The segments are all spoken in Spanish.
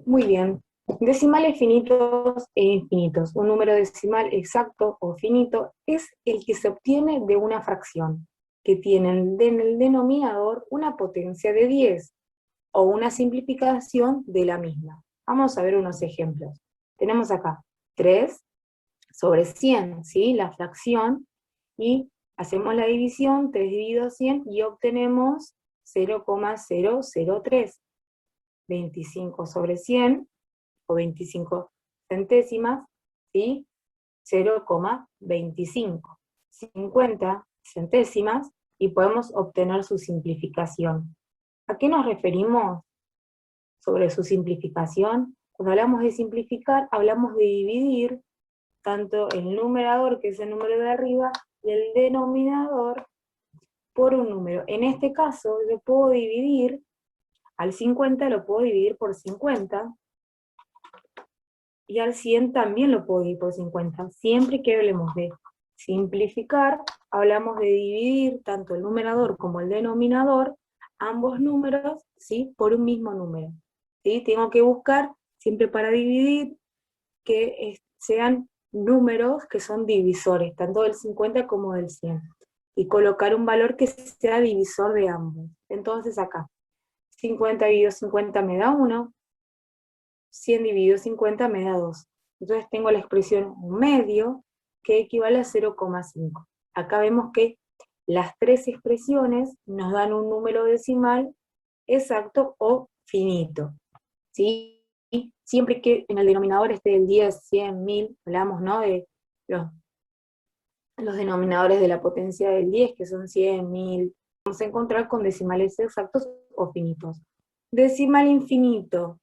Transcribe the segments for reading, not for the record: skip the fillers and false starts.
Muy bien. Decimales finitos e infinitos. Un número decimal exacto o finito es el que se obtiene de una fracción, que tiene en el denominador una potencia de 10 o una simplificación de la misma. Vamos a ver unos ejemplos. Tenemos acá 3 sobre 100, ¿sí? La fracción, y hacemos la división, 3 dividido 100, y obtenemos 0,003. 25 sobre 100, o 25 centésimas, ¿sí? 0,25. 50 centésimas, y podemos obtener su simplificación. ¿A qué nos referimos sobre su simplificación? Cuando hablamos de simplificar, hablamos de dividir tanto el numerador, que es el número de arriba, y el denominador por un número. En este caso, yo puedo dividir al 50, lo puedo dividir por 50, y al 100 también lo puedo dividir por 50. Siempre que hablemos de simplificar, hablamos de dividir tanto el numerador como el denominador, ambos números, ¿sí?, por un mismo número. ¿Sí? Tengo que buscar, siempre para dividir, que sean números que son divisores, tanto del 50 como del 100. Y colocar un valor que sea divisor de ambos. Entonces acá, 50 dividido 50 me da 1, 100 dividido 50 me da 2. Entonces tengo la expresión medio, que equivale a 0,5. Acá vemos que las tres expresiones nos dan un número decimal exacto o finito, ¿sí? Siempre que en el denominador esté el 10, 100, 1000, hablamos, ¿no?, de los denominadores de la potencia del 10, que son 100, 1000, vamos a encontrar con decimales exactos o finitos. Decimal infinito,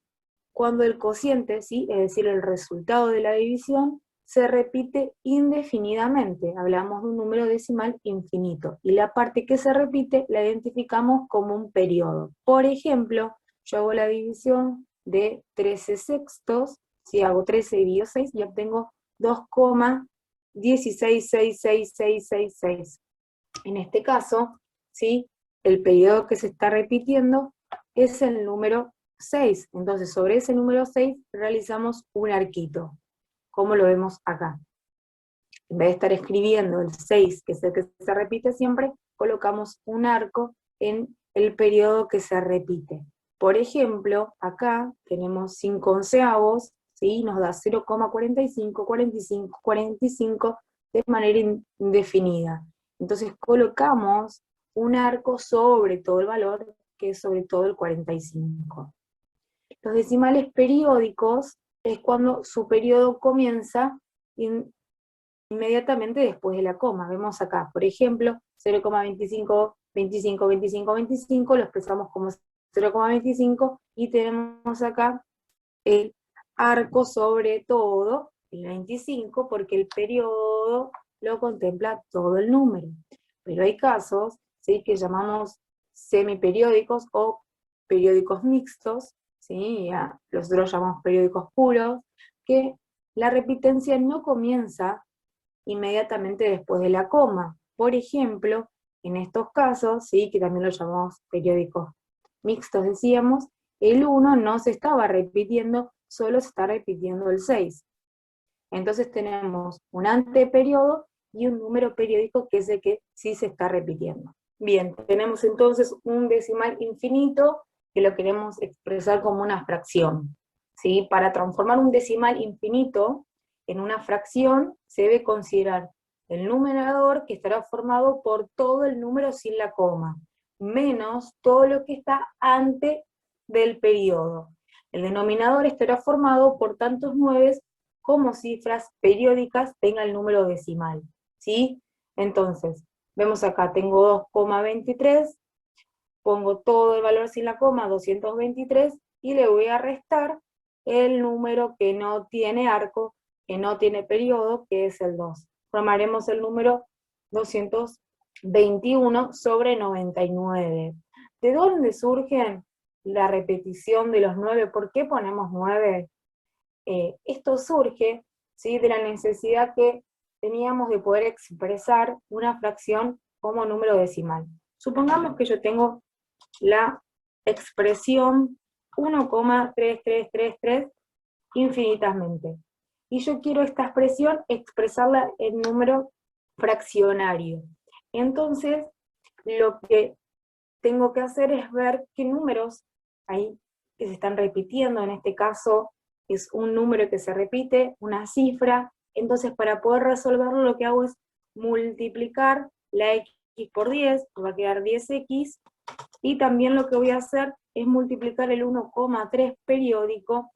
cuando el cociente, ¿sí?, es decir, el resultado de la división, se repite indefinidamente. Hablamos de un número decimal infinito. Y la parte que se repite la identificamos como un periodo. Por ejemplo, yo hago la división de 13 sextos, si hago 13 dividido 6, y obtengo 2,1666666. En este caso, ¿sí?, el periodo que se está repitiendo es el número 6. Entonces, sobre ese número 6 realizamos un arquito, como lo vemos acá. En vez de estar escribiendo el 6, que es el que se repite siempre, colocamos un arco en el periodo que se repite. Por ejemplo, acá tenemos 5 onceavos, ¿sí?, nos da 0,45, 45, 45, de manera indefinida. Entonces colocamos un arco sobre todo el valor, que es sobre todo el 45. Los decimales periódicos es cuando su periodo comienza inmediatamente después de la coma. Vemos acá, por ejemplo, 0,25, 25, 25, 25, lo expresamos como 0,25, y tenemos acá el arco sobre todo el 25, porque el periodo lo contempla todo el número. Pero hay casos, ¿sí?, que llamamos semiperiódicos o periódicos mixtos, ¿sí?, nosotros llamamos periódicos puros, que la repitencia no comienza inmediatamente después de la coma. Por ejemplo, en estos casos, ¿sí?, que también lo llamamos periódicos mixtos, decíamos, el 1 no se estaba repitiendo, solo se está repitiendo el 6. Entonces tenemos un anteperiodo y un número periódico, que es el que sí se está repitiendo. Bien, tenemos entonces un decimal infinito que lo queremos expresar como una fracción, ¿sí? Para transformar un decimal infinito en una fracción se debe considerar el numerador, que estará formado por todo el número sin la coma, menos todo lo que está antes del periodo. El denominador estará formado por tantos 9 como cifras periódicas tenga el número decimal, ¿sí? Entonces, vemos acá, tengo 2,23, pongo todo el valor sin la coma, 223, y le voy a restar el número que no tiene arco, que no tiene periodo, que es el 2. Formaremos el número 221 sobre 99. ¿De dónde surge la repetición de los 9? ¿Por qué ponemos 9? Esto surge, ¿sí?, de la necesidad que teníamos de poder expresar una fracción como número decimal. Supongamos que yo tengo la expresión 1,3333 infinitamente. Y yo quiero esta expresión expresarla en número fraccionario. Entonces, lo que tengo que hacer es ver qué números hay que se están repitiendo. En este caso es un número que se repite, una cifra. Entonces, para poder resolverlo, lo que hago es multiplicar la x por 10, va a quedar 10x, y también lo que voy a hacer es multiplicar el 1,3 periódico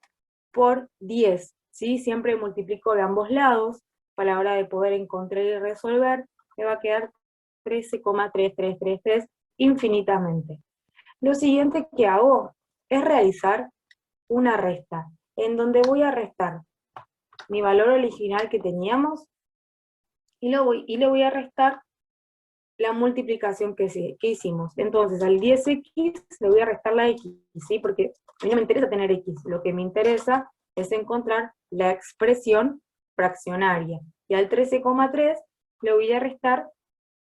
por 10, ¿sí? Siempre multiplico de ambos lados, para la hora de poder encontrar y resolver, me va a quedar 13,3333 infinitamente. Lo siguiente que hago es realizar una resta, en donde voy a restar mi valor original que teníamos, y le voy a restar la multiplicación que hicimos. Entonces, al 10x le voy a restar la x, ¿sí? Porque a mí no me interesa tener x, lo que me interesa es encontrar la expresión fraccionaria. Y al 13,3 le voy a restar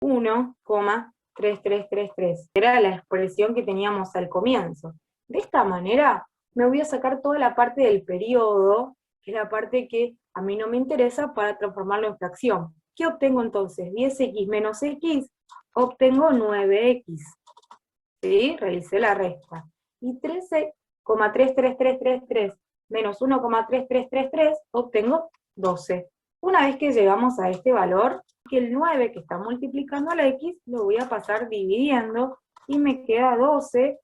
1,3333. Era la expresión que teníamos al comienzo. De esta manera, me voy a sacar toda la parte del periodo, que es la parte que a mí no me interesa, para transformarlo en fracción. ¿Qué obtengo entonces? 10x menos x, obtengo 9x. ¿Sí? Realicé la resta. Y 13,33333 menos 1,3333, obtengo 12. Una vez que llegamos a este valor, que el 9 que está multiplicando a la x, lo voy a pasar dividiendo, y me queda 12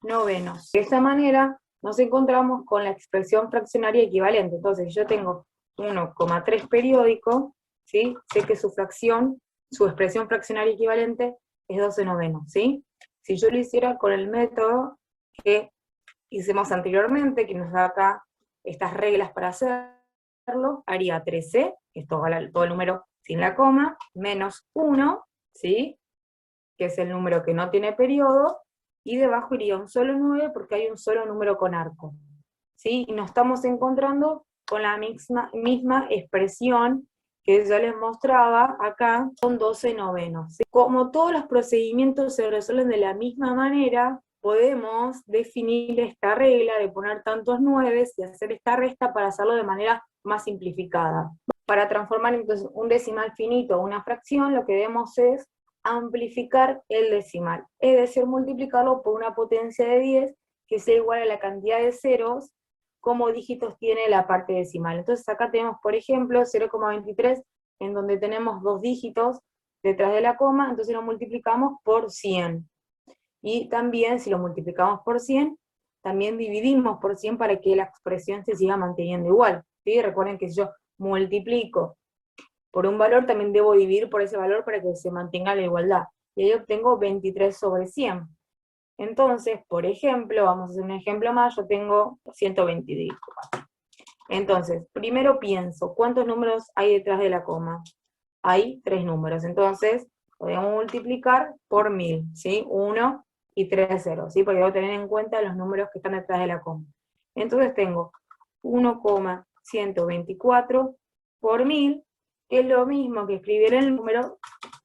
novenos. De esta manera nos encontramos con la expresión fraccionaria equivalente. Entonces yo tengo 1,3 periódico, ¿sí? Sé que su expresión fraccionaria equivalente es 12 novenos, ¿sí? Si yo lo hiciera con el método que hicimos anteriormente, que nos da acá estas reglas para hacerlo, haría 13, que es todo el número sin la coma, menos 1, ¿sí? Que es el número que no tiene periodo, y debajo iría un solo 9 porque hay un solo número con arco, ¿sí? Y nos estamos encontrando con la misma expresión que ya les mostraba acá, con 12 novenos. Como todos los procedimientos se resuelven de la misma manera, podemos definir esta regla de poner tantos 9 y hacer esta resta para hacerlo de manera más simplificada. Para transformar entonces un decimal finito a una fracción, lo que debemos es amplificar el decimal, es decir, multiplicarlo por una potencia de 10 que sea igual a la cantidad de ceros como dígitos tiene la parte decimal. Entonces acá tenemos, por ejemplo, 0,23, en donde tenemos 2 dígitos detrás de la coma, entonces lo multiplicamos por 100. Y también, si lo multiplicamos por 100, también dividimos por 100 para que la expresión se siga manteniendo igual, ¿sí? Recuerden que si yo multiplico por un valor, también debo dividir por ese valor para que se mantenga la igualdad. Y ahí obtengo 23 sobre 100. Entonces, por ejemplo, vamos a hacer un ejemplo más, yo tengo 124. Entonces, primero pienso, ¿cuántos números hay detrás de la coma? Hay 3 números, entonces podemos multiplicar por 1000, ¿sí? 1 y 3 ceros, ¿sí? Porque debo tener en cuenta los números que están detrás de la coma. Entonces tengo 1,124 por 1000, que es lo mismo que escribir el número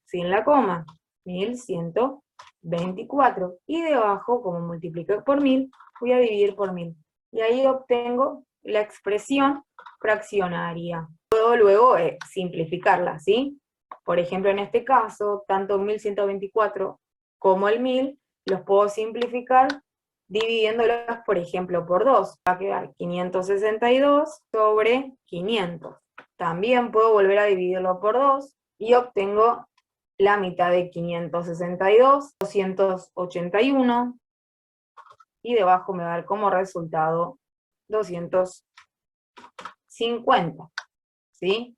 sin la coma, 1124. Y debajo, como multiplico por 1000, voy a dividir por 1000. Y ahí obtengo la expresión fraccionaria. Puedo luego simplificarla, ¿sí? Por ejemplo, en este caso, tanto 1124 como el 1000 los puedo simplificar dividiéndolos, por ejemplo, por 2. Va a quedar 562 sobre 500. También puedo volver a dividirlo por 2 y obtengo la mitad de 562, 281, y debajo me va a dar como resultado 250, ¿sí?